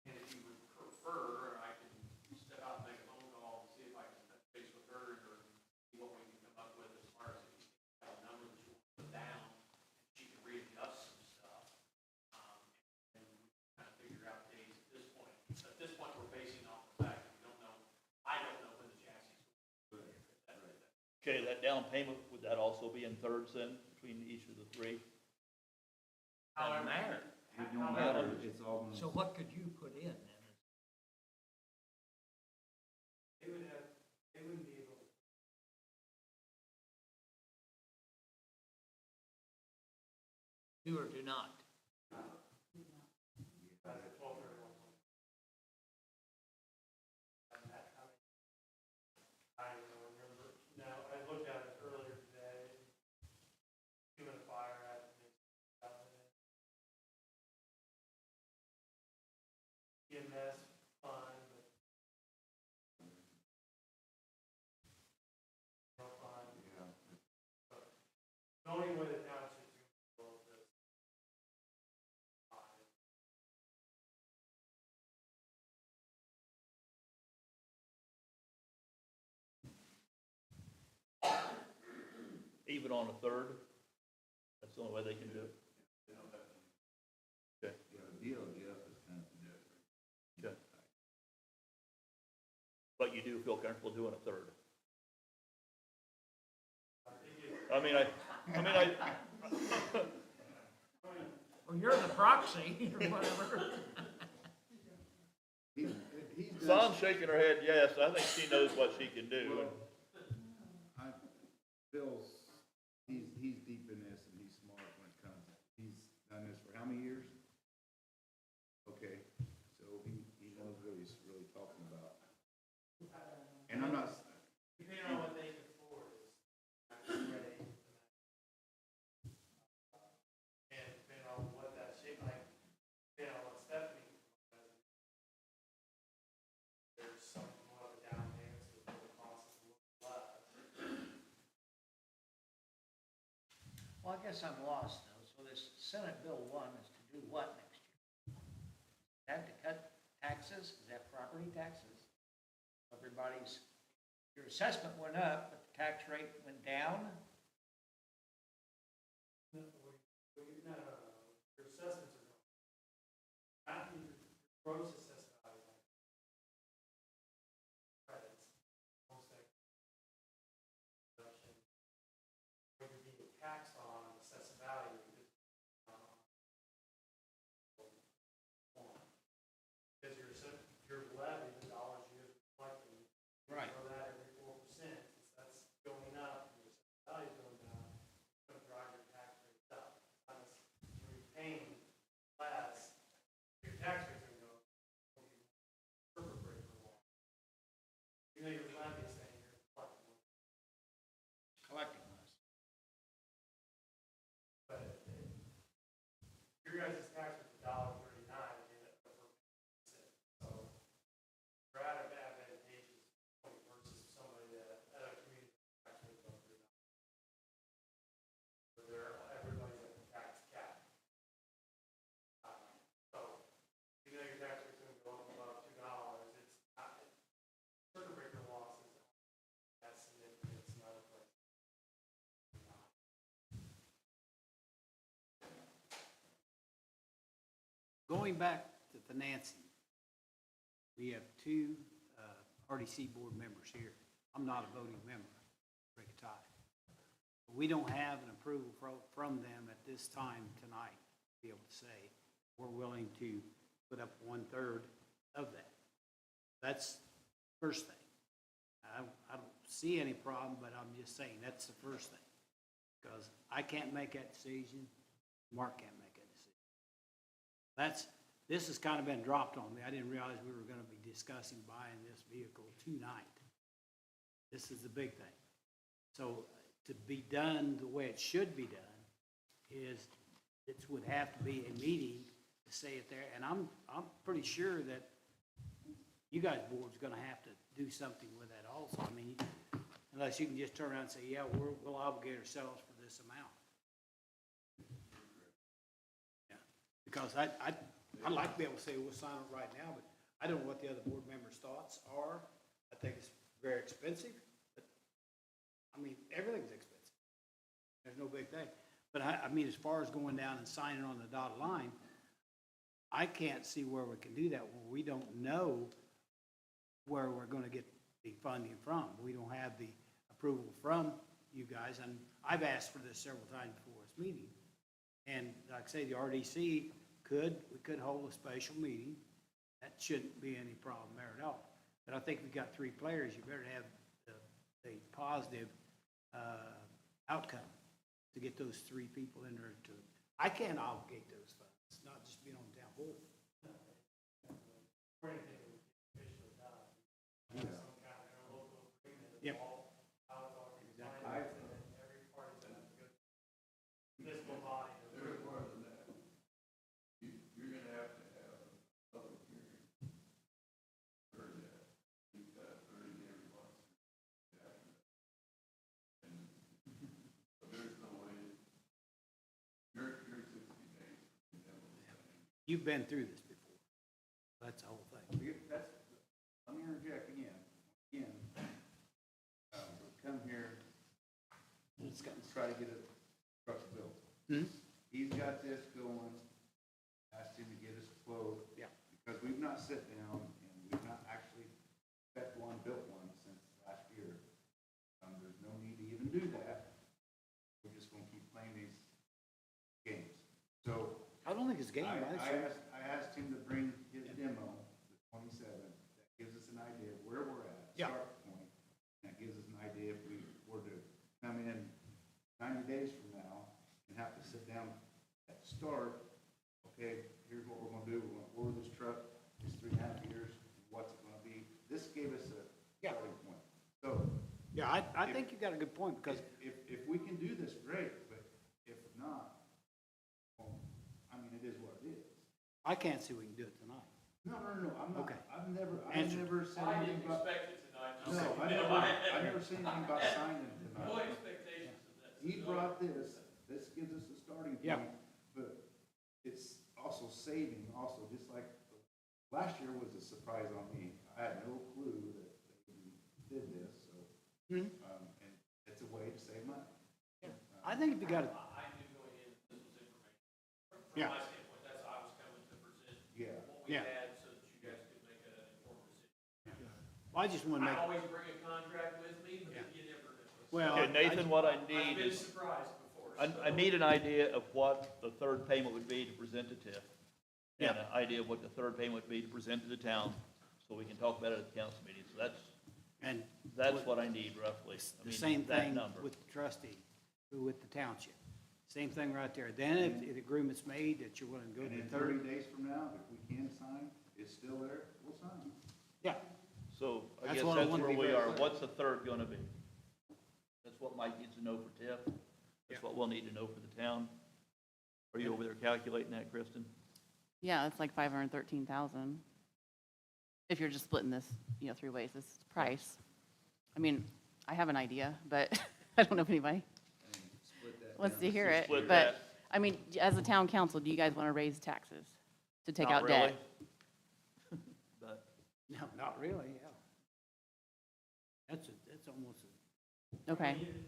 And if you would prefer, I can step out and make a phone call and see if I can touch base with her or see what we can come up with as far as if you have a number that you want to put down, and she can readjust some stuff. And we can kind of figure out days at this point. At this point, we're basing off the fact that we don't know, I don't know when the chassis is going to be. Okay, that down payment, would that also be in thirds then, between each of the three? Doesn't matter. It don't matter, it's all gonna. So what could you put in then? They wouldn't be able to. Do or do not? As a 12/31 one. I don't remember. Now, I looked at it earlier today. Human fire had to make stuff in it. EMS, fine, but. No fine. Yeah. The only way the township's going to go with this. Even on a third? That's the only way they can do it? Okay, Yeah, the DLGF is kind of different. okay. But you do feel comfortable doing a third? Well, you're the proxy or whatever. He's done, Son's shaking her head yes, I think she knows what she can do. Phil's, he's deep in this and he's smart when it comes, he's done this for how many years? Okay, so he knows what he's really talking about. And I'm not, Depending on what they can afford is ready. And depending on what that shape, like, depending on what Stephanie does. There's some more of a down payment, so the cost is a little less. Well, I guess I'm lost though. So this Senate Bill 1 is to do what next year? Is that to cut taxes? Is that property taxes? Your assessment went up, but the tax rate went down? No, your assessments are going. After your gross assessed value. Credits, homestead. Deduction. What you're being taxed on, assessed value. Because your levy, the dollars you're collecting. Right. You know that every 4%, since that's going up, your assessed value going down, it's going to drive your tax rates up. Unless you're paying less, your tax rates are going to go. Circuit breaker law. You know, your levy is saying you're collecting, Collecting less. but your guys' tax rate is $1.39, and it per cent. So you're at an advantageous point versus somebody that at a community tax rate of $1.39. So everybody's at the tax cap. So even though your tax rate's going to go up above $2, it's not, circuit breaker losses as significant as some other places. going back to financing, We have two RDC board members here. I'm not a voting member, break a tie. We don't have an approval from them at this time tonight to be able to say, we're willing to put up 1/3 of that. That's the first thing. I don't see any problem, but I'm just saying, that's the first thing. Because I can't make that decision, Mark can't make that decision. This has kind of been dropped on me. I didn't realize we were gonna be discussing buying this vehicle tonight. This is the big thing. So to be done the way it should be done is, it would have to be a meeting to say it there. And I'm pretty sure that you guys' board's gonna have to do something with that also. I mean, unless you can just turn around and say, yeah, we'll obligate ourselves for this amount. Yeah, because I'd like to be able to say we'll sign it right now, but I don't know what the other board members' thoughts are. I think it's very expensive, but, I mean, everything's expensive. There's no big thing. But I mean, as far as going down and signing on the dotted line, I can't see where we can do that when we don't know where we're gonna get the funding from. We don't have the approval from you guys, and I've asked for this several times before this meeting. And like I say, the RDC we could hold a special meeting. That shouldn't be any problem there at all. But I think if you've got 3 players, you better have the positive outcome to get those 3 people in there to, I can't obligate those funds, not just being on the town board. Or anything that would be officially done. Yeah. Some kind of interlocal agreement Yep. of all, how it's already Exactly. financed, and then every party's gonna have to go to municipal body. There's more than that. You're gonna have to have a public hearing for that. You've got 30-day response. And so there's no way, you're 60 days. You've been through this before. That's the whole thing. Let me interject again. Come here, let's try to get a truck built. Hmm? He's got this going, asked him to get us a quote. Yeah. Because we've not sat down and we've not actually built one since last year. There's no need to even do that. We're just gonna keep playing these games. So I don't think it's a game. I asked him to bring his demo, the 27, that gives us an idea of where we're at, Yeah. start point. And it gives us an idea if we were to come in 90 days from now and have to sit down at the start, okay, here's what we're gonna do, we're gonna order this truck, it's 3.5 years, what's it gonna be? This gave us a Yeah. starting point. So, Yeah, I think you got a good point, because if we can do this, great, but if not, well, I mean, it is what it is. I can't see we can do it tonight. No, I'm not. Okay. I've never Answer. said I anything didn't about. expect it tonight. No, I never said anything about signing No tonight. expectations of that. He brought this gives us a starting Yeah. point, but it's also saving, also, just like, last year was a surprise on me. I had no clue that they even did this, so, Mhm. and it's a way to save money. I think if you got it, I knew going in, this was information. From Yeah. my standpoint, that's how I was coming to present Yeah. what we Yeah. had so that you guys could make an informed decision. I just want to I make, always bring a contract with me, but Yeah. you never know. well. Okay, Nathan, what I I've need been is, surprised before. I so- need an idea of what the third payment would be to present to TIF. And Yeah. an idea of what the third payment would be to present to the town, so we can talk about it at the council meeting. So And that's what I need roughly. I the mean, same that thing number. with the trustee, with the township. Same thing right there. Then if the agreement's made that you're willing to go And to in the 30 third, days from now, if we can sign, it's still there, we'll sign. yeah, So I That's guess what I that's wanna where be we very are. clear. What's the third gonna be? That's what Mike needs to know for TIF. Yeah. That's what we'll need to know for the town. Are you over there calculating that, Kristen? Yeah, it's like 513,000. If you're just splitting this, 3 ways, this is the price. I mean, I have an idea, but I don't know if anybody And split that wants down to hear it. Split But, that. I mean, as a town council, do you guys want to raise taxes to take Not out debt? really. But no, not really, yeah. That's almost, Okay. Either way.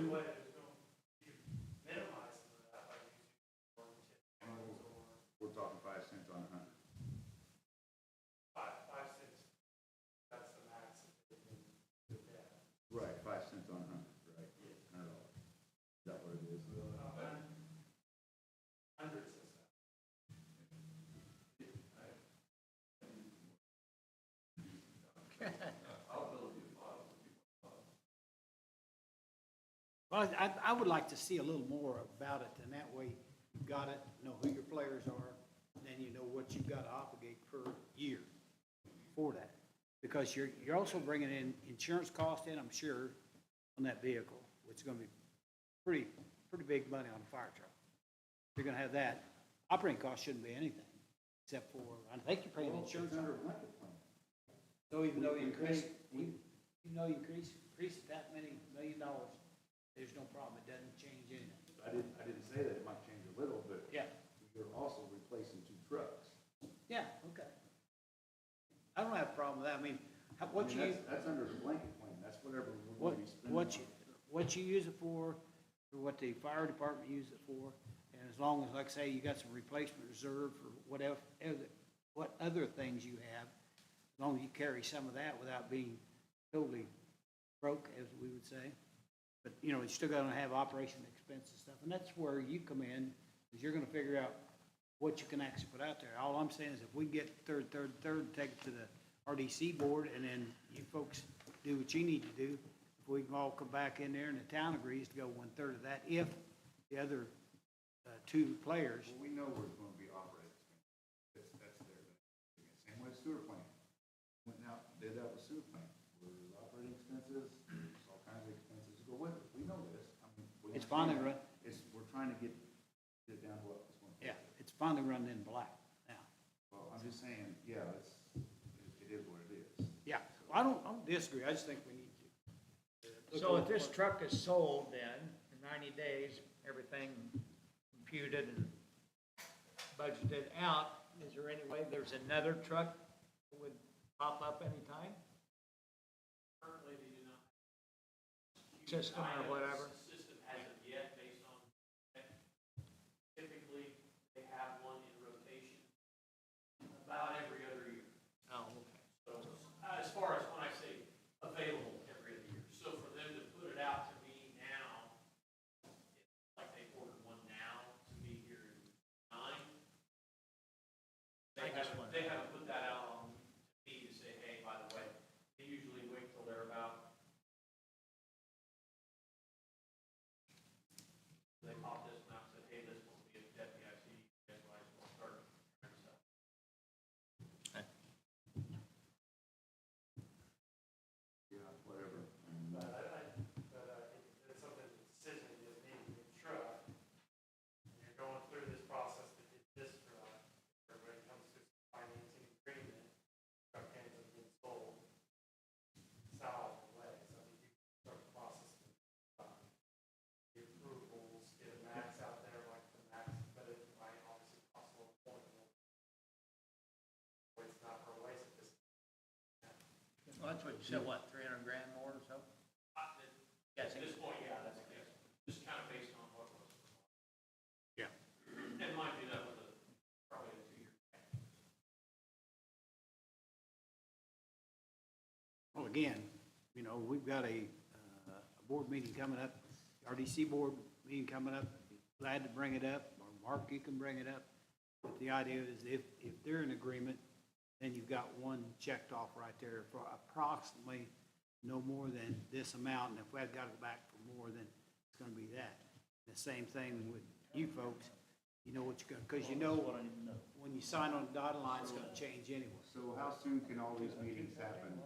only way there's going to minimize some of that by using more chip funds or We're talking 5 cents on 100. 5 cents. That's the max that they can do that. Right, 5 cents on 100, right? $100. Is that what it is? Hundreds of cents. Well, I would like to see a little more about it, and that way you've got it, know who your players are, then you know what you've got to obligate per year for that. Because you're also bringing in insurance cost in, I'm sure, on that vehicle, which is going to be pretty big money on a fire truck. You're going to have that. Operating cost shouldn't be anything, except for, I think you're paying insurance Under under. a blanket plan. So even though you increase it that many $1 million, there's no problem, it doesn't change anything. I didn't say that, it might change a little, but Yeah. you're also replacing 2 trucks. Yeah, okay. I don't have a problem with that, I mean, what you, That's under the blanket plan, that's whatever we're going to be spending. what you use it for what the fire department uses it for, and as long as, like I say, you got some replacement reserve for whatever, what other things you have, as long as you carry some of that without being totally broke, as we would say. But, you know, you still gotta have operation expense and stuff, and that's where you come in, is you're gonna figure out what you can actually put out there. All I'm saying is if we get third, take it to the RDC board, and then you folks do what you need to do, if we can all come back in there and the town agrees to go 1/3 of that, if the other 2 players, Well, we know where it's going to be operating expenses. That's there. Same way sewer plant. Went out, did that with sewer plant. There's operating expenses, there's all kinds of expenses to go with it. We know this. I mean, we it's finally understand run, that. We're trying to get it down to what it's going to be. yeah, it's finally running in black now. Well, I'm just saying, yeah, it is what it is. Yeah, I don't disagree, I just think we need to. So if this truck is sold then, in 90 days, everything computed and budgeted out, is there any way there's another truck that would pop up anytime? Currently, they do not. System or whatever? System as of yet, based on, typically, they have one in rotation about every other year. Oh, okay. So, as far as when I say available every other year, so for them to put it out to me now, it's like they ordered one now to be here in 9. They haven't put that out on me to say, hey, by the way, they usually wait till they're about. They pop this one out and said, hey, this one will be a FDIC, that's why it's going to start trying to sell. Yeah, whatever. But it's something, the decision you just made with your truck. And you're going through this process to get this truck, everybody comes to some financing agreement, truck ends up getting sold. It's not all the way, so you start the process to, get approvals, get a max out there, like the max, but it might obviously cost a little more. It's not for a waste at this. Well, that's what you said, what, 300 grand more or so? At this point, yeah, that's a guess. Just kind of based on what was. Yeah. And mind you, that was probably a 2-year. Well, again, you know, we've got a board meeting coming up, RDC board meeting coming up. Glad to bring it up, or Mark, you can bring it up. But the idea is if they're in agreement, then you've got one checked off right there for approximately no more than this amount. And if we had got to go back for more, then it's going to be that. The same thing with you folks. You know what you're going to, because you know when you sign on the dotted line, it's going to change anyway. So how soon can all these meetings happen?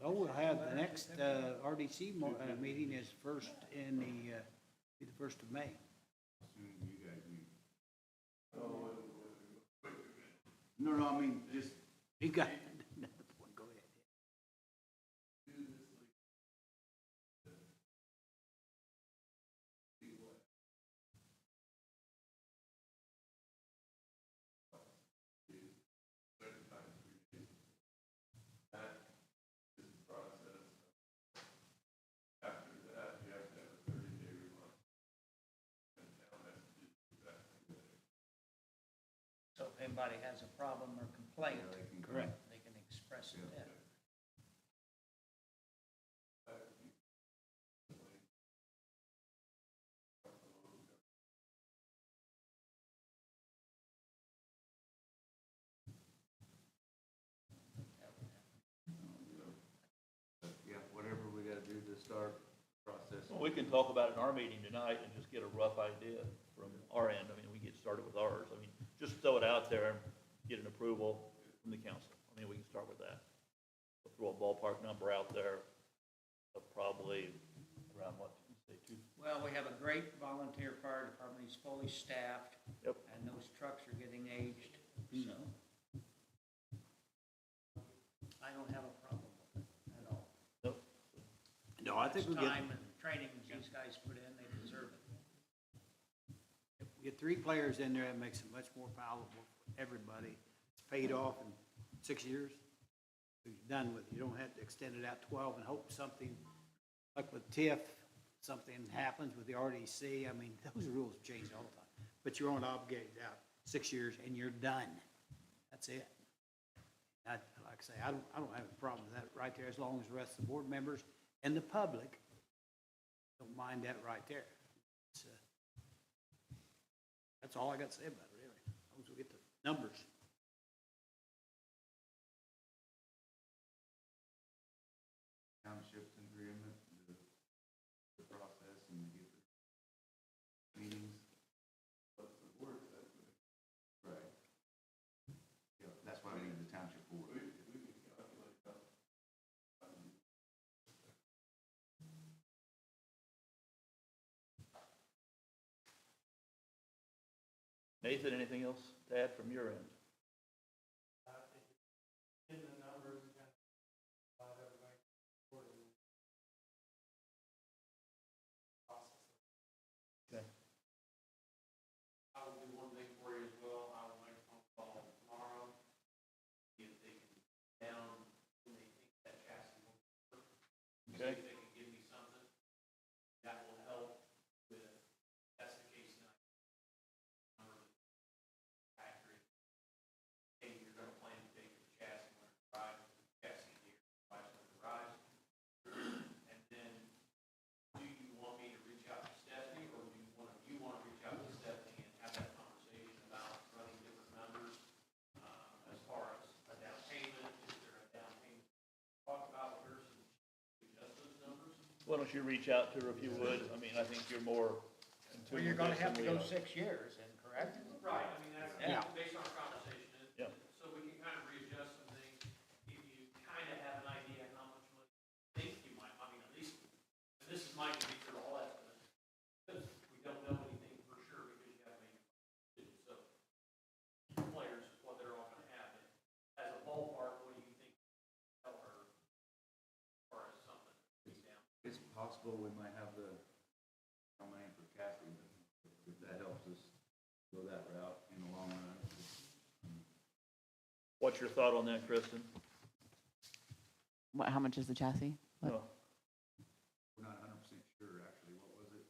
Well, we'll have the next RDC meeting is first in be the 1st of May. How soon do you guys meet? No, I mean, just, You got another point, go ahead. After that, you have to have a 30 anybody has a problem or complaint, Yeah, they can- Correct. they can express it then. But, yeah, whatever we gotta do to start the process. Well, we can talk about it in our meeting tonight and just get a rough idea from our end. I mean, we get started with ours. I mean, just throw it out there and get an approval from the council. I mean, we can start with that. We'll throw a ballpark number out there of probably around what, say, two, Well, we have a great volunteer fire department, he's fully staffed. Yep. And those trucks are getting aged, so. I don't have a problem with it at all. nope. No, I think we get, Time and training these guys put in, they deserve it. if we get 3 players in there, it makes it much more palatable for everybody. It's paid off in 6 years. You're done with it. You don't have to extend it out 12 and hope something, like with TIF, something happens with the RDC. I mean, those rules change all the time. But you're only obligated out 6 years and you're done. That's it. Like I say, I don't have a problem with that right there, as long as the rest of the board members and the public don't mind that right there. It's, that's all I got to say about it, really, as long as we get the numbers. Township's agreement, the process and get the meetings. What's the board said, Right. Yeah, that's why we need the township board. we can calculate that. Nathan, anything else to add from your end? In the numbers, kind of, everybody recorded process. Okay. I will do one thing for you as well. I will make a phone call tomorrow, see if they can down when they think that chassis will work. See Okay. if they can give me something. That will help with, that's the case now. Number of factory. Hey, you're gonna plan to take the chassis when it arrives, chassis in here, arrives when it arrives. And then, do you want me to reach out to Stephanie, or do you want to reach out to Stephanie and have that conversation about running different numbers? As far as a down payment, is there a down payment? Talk about with her, so she can adjust those numbers? Why don't you reach out to her if you would? I mean, I think you're more in Well, tune you're with gonna this have than to we go are. 6 years then, correct? Right, I mean, Yeah. that's based on our conversation, Yeah. so we can kind of readjust some things. If you kind of have an idea how much money you think you might, I mean, at least, and this is my be for all estimates, because we don't know anything for sure because you haven't made your decision, so players, what they're all gonna have, as a ballpark, what do you think, tell her, or as something, down? It's possible we might have the money for Kathy, but if that helps us go that route in the long run. What's your thought on that, Kristen? What, how much is the chassis? What? No. We're not 100% sure, actually. What was it?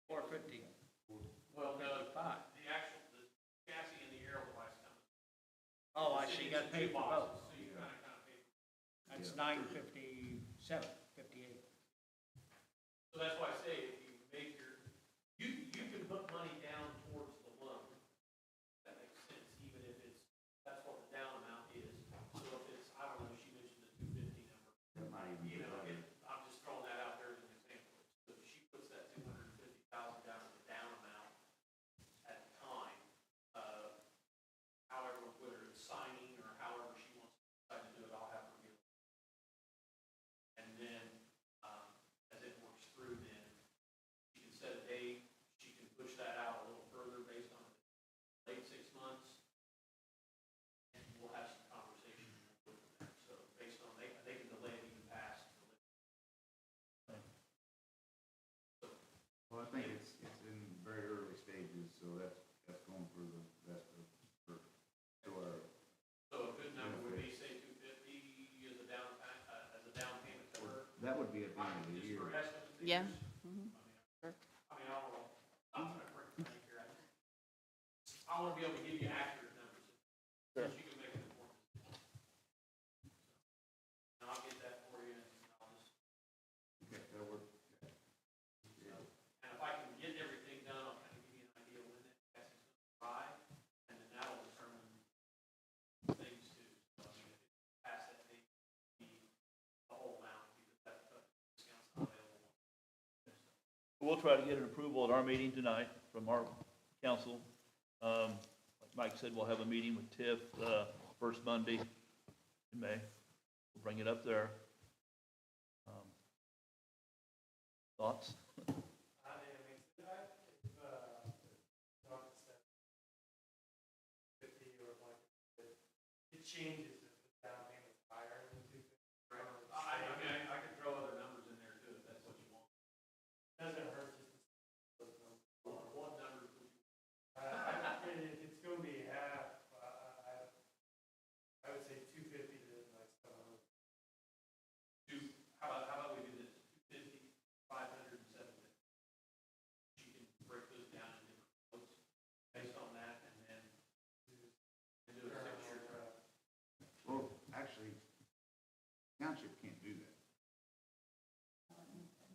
450. Well, no, 55. the actual, the chassis and the aero device comes. Oh, I see, you got paid for both. So you kind of pay for. That's Yeah. 957, 58. So that's why I say, if you make your, you can put money down towards the loan. That makes sense, even if it's, that's what the down amount is. So if it's, I don't know, she mentioned the 250 number. That might even be You know, better. I'm just throwing that out there as an example. So if she puts that 250,000 down as a down amount at the time, however, whether it's signing or however she wants to decide to do it, I'll have her give. And then, as it works through, then she can set a date, she can push that out a little further based on late 6 months. And we'll have some conversation with them. So based on, they can delay it even past. Well, I think it's in very early stages, so that's going for the best of, to our, So a good number would be, say, 250 as a down payment to her. that would be at the end of the Just year. for estimate Yeah. figures. I mean, I'm not gonna break the bank here. I want to be able to give you accurate numbers. try to get an approval at our meeting tonight from our council. Like Mike said, we'll have a meeting with TIF, first Monday in May. We'll bring it up there. Thoughts? It changes if the down payment's higher than 250. I could throw other numbers in there too, if that's what you want. Doesn't hurt just to see those numbers. What numbers would you? It's gonna be half, I would say 250 to like 700. How about we do this, 250, 500, and 750? You can break those down in different quotes based on that, and then do a 6-year. Well, actually, township can't do that.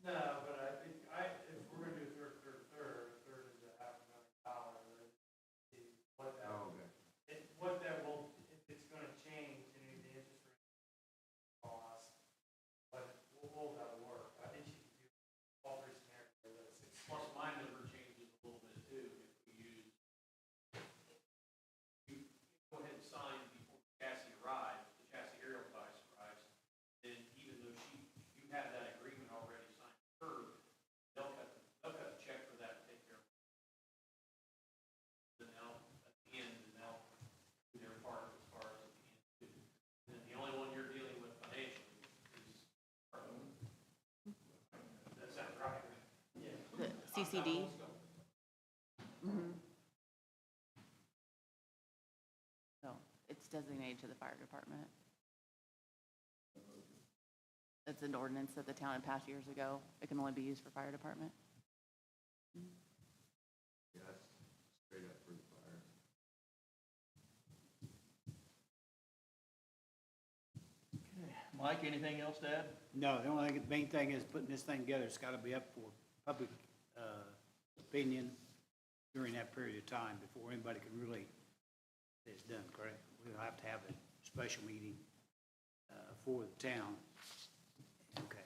No, but I think, if we're gonna do third is $500,000, what that, Oh, okay. what that will, if it's gonna change, any of the interest rate costs, but that'll work. I think you can do all three scenarios at 6. Plus, my number changes a little bit too, if we use, you go ahead and sign before the chassis arrives, the chassis aerial device arrives, then even though you have that agreement already signed with her, they'll cut the check for that and take care of it. Then they'll, at the end, and they'll do their part as far as at the end too. And then the only one you're dealing with financially is our own. That sounds right. The CCD? Mhm. So, it's designated to the fire department. It's an ordinance that the town had passed years ago. It can only be used for fire department. Yeah, that's straight up for the fire. Mike, anything else to add? No, the only thing, the main thing is putting this thing together, it's gotta be up for public, opinion during that period of time before anybody can really say it's done, correct? We'll have to have a special meeting, for the town. Okay.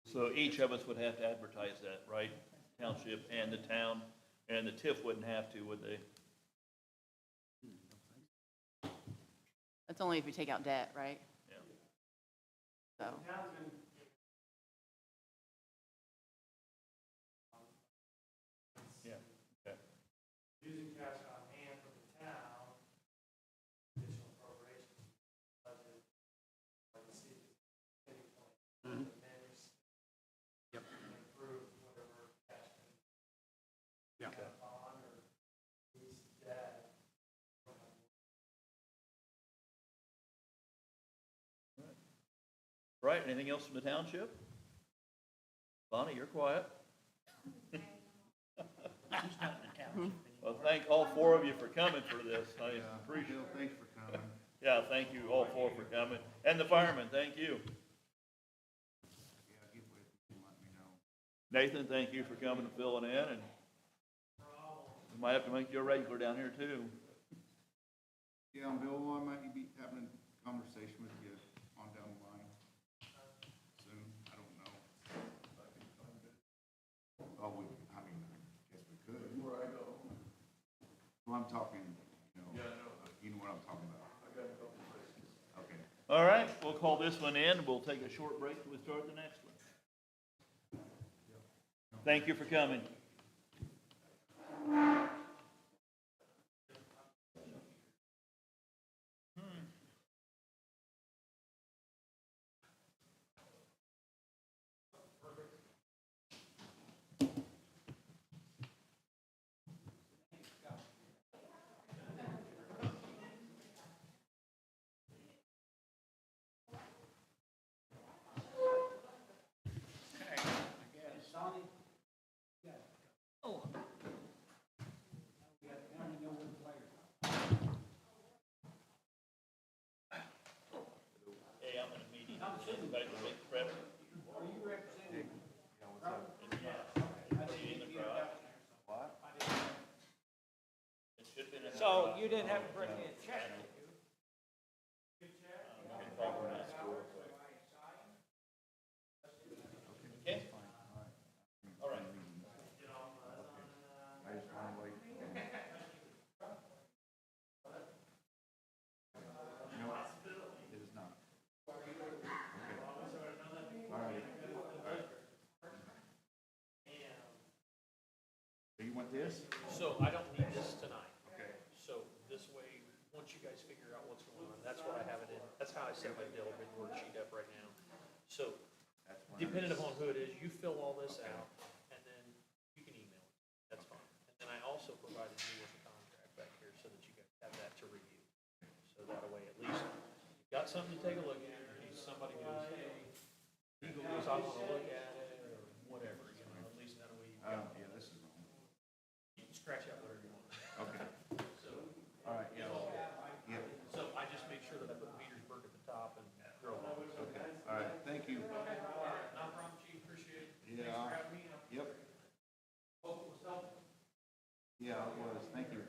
So each of us would have to advertise that, right? Township and the town, and the TIF wouldn't have to, would they? That's only if you take out debt, right? Yeah. So, The town's been Yeah, okay. using cash on hand from the town, additional appropriations budget, like see, any point. Mhm. And then we Yep. improve whatever cash can Yeah. have on or lease debt. Right, anything else from the township? Bonnie, you're quiet. She's not in the township Well, thank all four of you for coming for this. I appreciate Bill, it. thanks for coming. Yeah, thank you all four for coming. And the firemen, thank you. Yeah, get with me and let me know. Nathan, thank you for coming and filling in, and we might have to make you a regular down here too. Yeah, and Bill, I might be having a conversation with you on down the line soon. I don't know. Oh, I guess we could. Where I go, Well, I'm talking, yeah, I know, you know what I'm talking about. I got a couple places. Okay. All right, we'll call this one in. We'll take a short break and we'll start the next one. Thank you for coming. Hey, I'm in a meeting. Everybody will make prep. Are you representing? In the crowd. What? It should have been in the So crowd. you didn't have to bring me a check, did you? Okay? All right. this? So I don't need this tonight. Okay. So this way, once you guys figure out what's going on, that's what I have it in. That's how I set my delivery worksheet up right now. So That's one. depending upon who it is, you fill all this out, and then you can email it. That's fine. And then I also provided you with a contract back here so that you guys have that to review. So that way, at least you've got something to take a look at, in case somebody goes, hey, Eagle goes, I want to look at it, or whatever, you know, at least that way you can, Yeah, this is wrong. you can scratch out whatever you want. Okay, So, all right, yeah. Yeah, so I just make sure that I put Veedersburg at the top and throw it on. okay, all right, thank you. No problem, chief, appreciate it. Thanks Yeah. for having me. Yep. Hope it was helpful. Yeah, it was, thank you.